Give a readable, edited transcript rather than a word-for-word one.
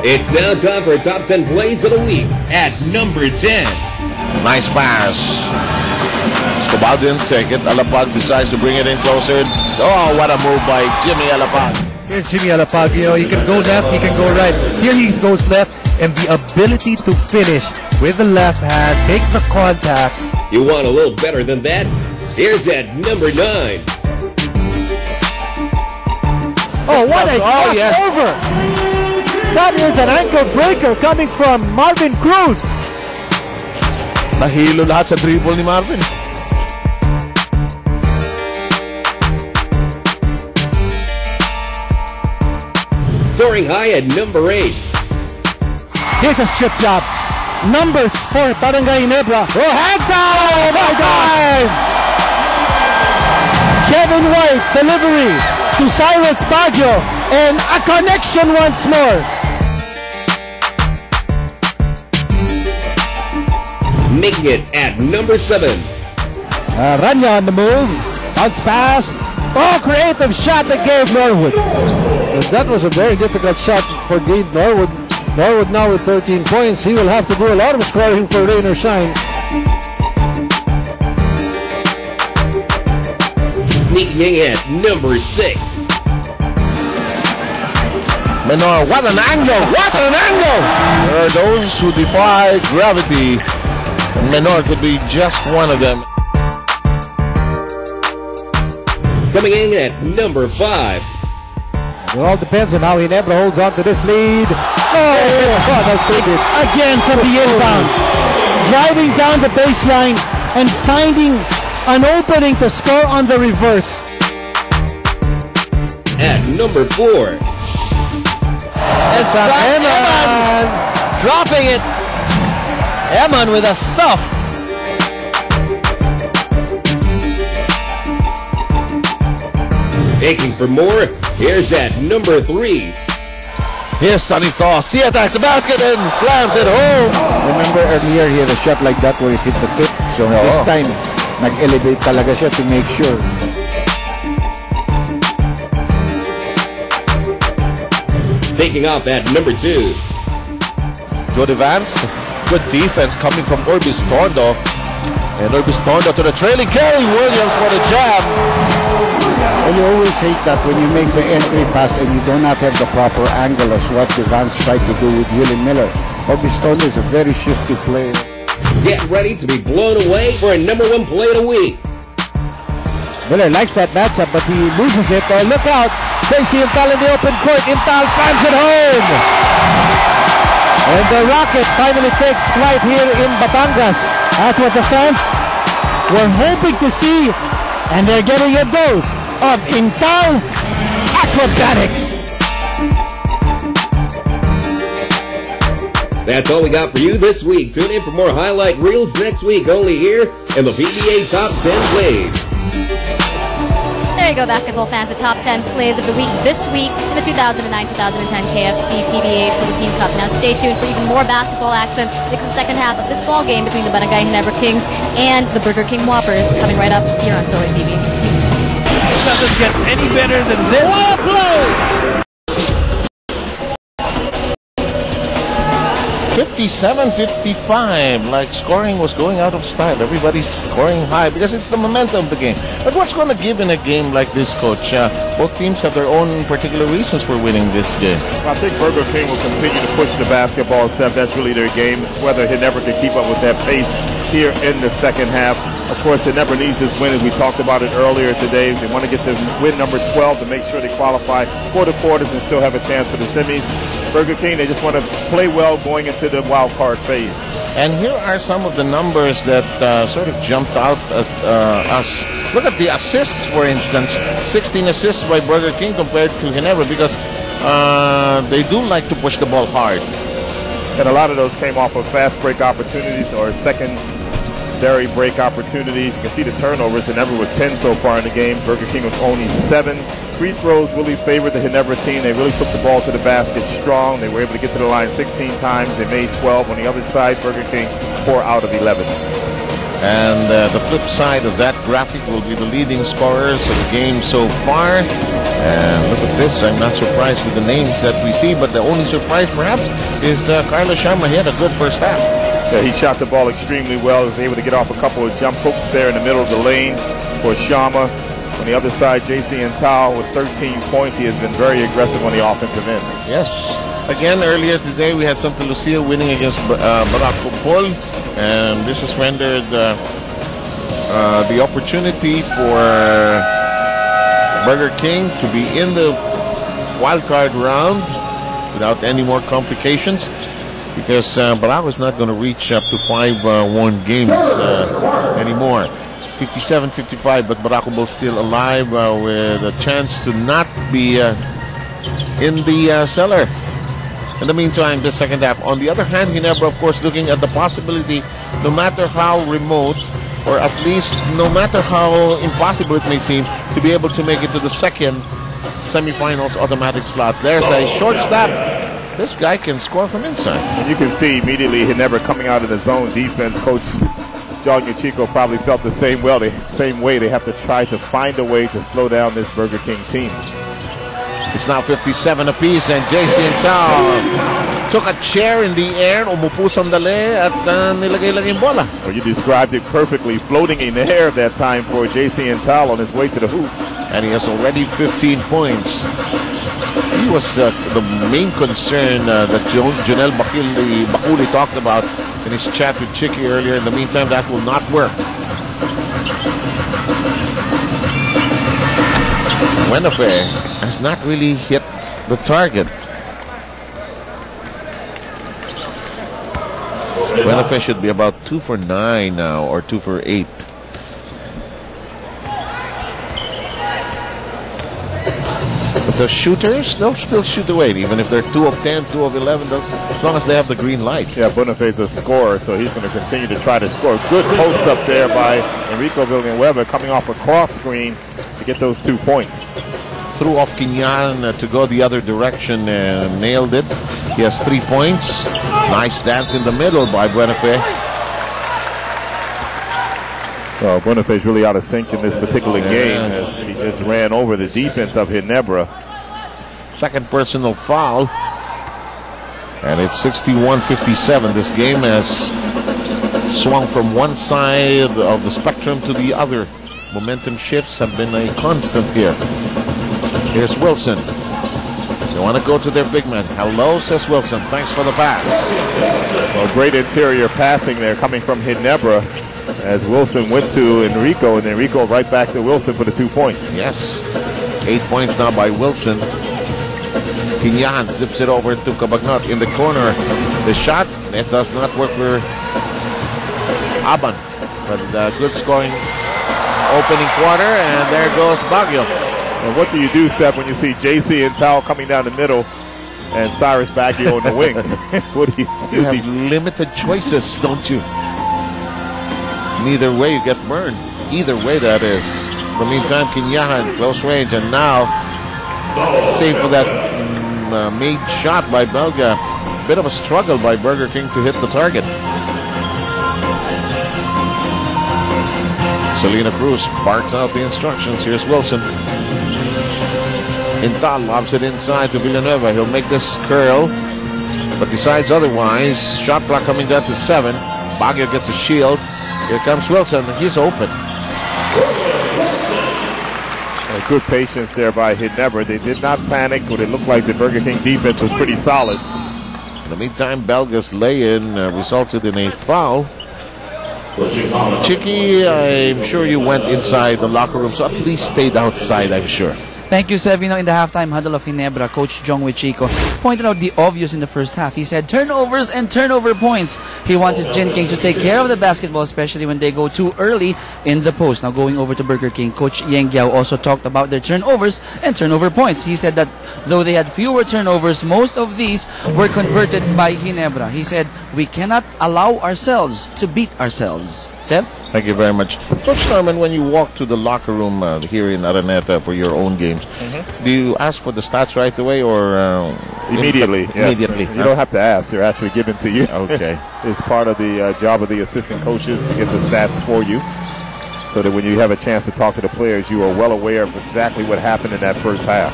It's now time for top 10 plays of the week at number 10. Nice pass. Escobar didn't take it. Alapag decides to bring it in closer. Oh, what a move by Jimmy Alapag. Here's Jimmy Alapag. You know, he can go left, he can go right. Here he goes left, and the ability to finish with the left hand, take the contact. You want a little better than that? Here's at number 9. Oh, what a crossover! That is an ankle breaker coming from Marvin Cruz. Nahilo lahat sa dribble ni Marvin. Soaring high at number 8. Here's a strip job. Numbers for Barangay Ginebra. Oh, hand down! Oh my God! Kevin White delivery to Cyrus Baggio, and a connection once more. Making it at number 7. Rania on the move. Bounce pass. Oh, creative shot that gave Norwood. That was a very difficult shot for Gabe Norwood. Norwood now with 13 points. He will have to do a lot of scoring for rain or shine. Sneaking in at number 6. Menor, what an angle! What an angle! There are those who defy gravity. Menor could be just one of them. Coming in at number 5. It all depends on how Ginebra holds on to this lead. Again from the inbound. Driving down the baseline and finding an opening to score on the reverse. At number 4. It's Eman dropping it. Eman with a stuff. Aching for more, here's at number 3. Here's Sonny Toss. He attacks the basket and slams it home. Remember earlier he had a shot like that where it hit the tip. So this time, nag-elevate talaga siya to make sure. Taking off at number 2. Jody Vance, good defense coming from Orbis Tondo. And Orbis Tondo to the trailing Kerry Williams for the jab. And you always hate that when you make the entry pass and you do not have the proper angle as what the Vance tried to do with William Miller. Orbis Tondo is a very shifty player. Get ready to be blown away for a number 1 play of the week. Miller likes that matchup, but he loses it. Oh, look out! Tracy Imtal in the open court. Imtal slams it home! And the Rocket finally takes flight here in Batangas. That's what the fans were hoping to see. And they're getting a dose of Imtal acrobatics. That's all we got for you this week. Tune in for more highlight reels next week, only here in the PBA Top 10 Plays. There you go, basketball fans. The top 10 plays of the week this week in the 2009-2010 KFC PBA Philippine Cup. Now stay tuned for even more basketball action because the second half of this ball game between the Barangay Ginebra Kings and the Burger King Whoppers coming right up here on Solar TV. It doesn't get any better than this. What a play! 57-55, like scoring was going out of style. Everybody's scoring high because it's the momentum of the game. But what's going to give in a game like this, Coach? Both teams have their own particular reasons for winning this game. I think Burger King will continue to push the basketball, Steph. That's really their game. Whether Ginebra can keep up with that pace here in the second half. Of course, Ginebra needs this win, as we talked about it earlier today. They want to get to win number 12 to make sure they qualify for the quarters and still have a chance for the semis. Burger King, they just want to play well going into the wild card phase. And here are some of the numbers that sort of jumped out at us. Look at the assists, for instance. 16 assists by Burger King compared to Ginebra because they do like to push the ball hard. And a lot of those came off of fast break opportunities or secondary break opportunities. You can see the turnovers. Ginebra was 10 so far in the game. Burger King was only 7. Free throws really favored the Ginebra team. They really took the ball to the basket strong. They were able to get to the line 16 times. They made 12. On the other side, Burger King 4 out of 11. And the flip side of that graphic will be the leading scorers of the game so far. And look at this. I'm not surprised with the names that we see, but the only surprise perhaps is Carlos Sharma. He had a good first half. Yeah, he shot the ball extremely well. He was able to get off a couple of jump hooks there in the middle of the lane for Sharma. On the other side, JC Intal with 13 points. He has been very aggressive on the offensive end. Yes. Again, earlier today, we had Santa Lucia winning against Baracopol, and this has rendered the opportunity for Burger King to be in the wild card round without any more complications, because Barako is not going to reach up to 5-1 games anymore. 57-55, but Baracopol still alive with a chance to not be in the cellar. In the meantime, the second half. On the other hand, Ginebra, of course, looking at the possibility, no matter how remote, or at least no matter how impossible it may seem, to be able to make it to the second semifinals automatic slot. There's a short stop. This guy can score from inside. And you can see immediately Ginebra coming out of the zone defense. Coach John Chico probably felt the same way. They have to try to find a way to slow down this Burger King team. It's now 57 apiece, and JC Intal took a chair in the air, umupo sandali, at nilagay lang yung bola. Well, you described it perfectly, floating in the air that time for JC Intal on his way to the hoop. And he has already 15 points. He was the main concern that Jonel Bakuli talked about in his chat with Chicky earlier. In the meantime, that will not work. Wenefe has not really hit the target. Wenefe should be about 2 for 9 now, or 2 for 8. But the shooters, they'll still shoot away, even if they're 2 of 10, 2 of 11, as long as they have the green light. Yeah, Bonifay's a scorer, so he's going to continue to try to score. Good post up there by Enrico Villanueva, coming off a cross screen to get those 2 points. Threw off Quinyan to go the other direction and nailed it. He has 3 points. Nice dance in the middle by Buenafe. Well, Buenafe's really out of sync in this particular game. As he just ran over the defense of Ginebra. Second personal foul. And it's 61-57. This game has swung from one side of the spectrum to the other. Momentum shifts have been a constant here. Here's Wilson. They want to go to their big man. Hello, says Wilson. Thanks for the pass. Well, great interior passing there coming from Ginebra as Wilson went to Enrico, and Enrico right back to Wilson for the 2 points. Yes. 8 points now by Wilson. Quinyan zips it over to Cabagnot in the corner. The shot, it does not work for Aban. But good scoring opening quarter, and there goes Baguio. And what do you do, Steph, when you see JC Intal coming down the middle and Cyrus Baguio on the wing? What do you do? You have limited choices, don't you? Neither way you get burned. Either way, that is. In the meantime, Quinyan, close range, and now save for that made shot by Belga. Bit of a struggle by Burger King to hit the target. Selena Cruz barks out the instructions. Here's Wilson. Intal lobs it inside to Villanueva. He'll make this curl, but decides otherwise. Shot clock coming down to 7. Baguio gets a shield. Here comes Wilson. He's open. Good patience there by Ginebra. They did not panic, but it looked like the Burger King defense was pretty solid. In the meantime, Belga's lay-in resulted in a foul. Chicky, I'm sure you went inside the locker room, so at least stayed outside, I'm sure. Thank you, Sevino. In the halftime huddle of Ginebra, Coach Jong Wichico pointed out the obvious in the first half. He said turnovers and turnover points. He wants his Gen Kings to take care of the basketball, especially when they go too early in the post. Now going over to Burger King, Coach Yeng Giao also talked about their turnovers and turnover points. He said that though they had fewer turnovers, most of these were converted by Ginebra. He said, we cannot allow ourselves to beat ourselves. Seb? Thank you very much. Coach Norman, when you walk to the locker room here in Araneta for your own games, do you ask for the stats right away or immediately? Immediately. You don't have to ask. They're actually given to you. Okay. It's part of the job of the assistant coaches to get the stats for you. so that when you have a chance to talk to the players, you are well aware of exactly what happened in that first half.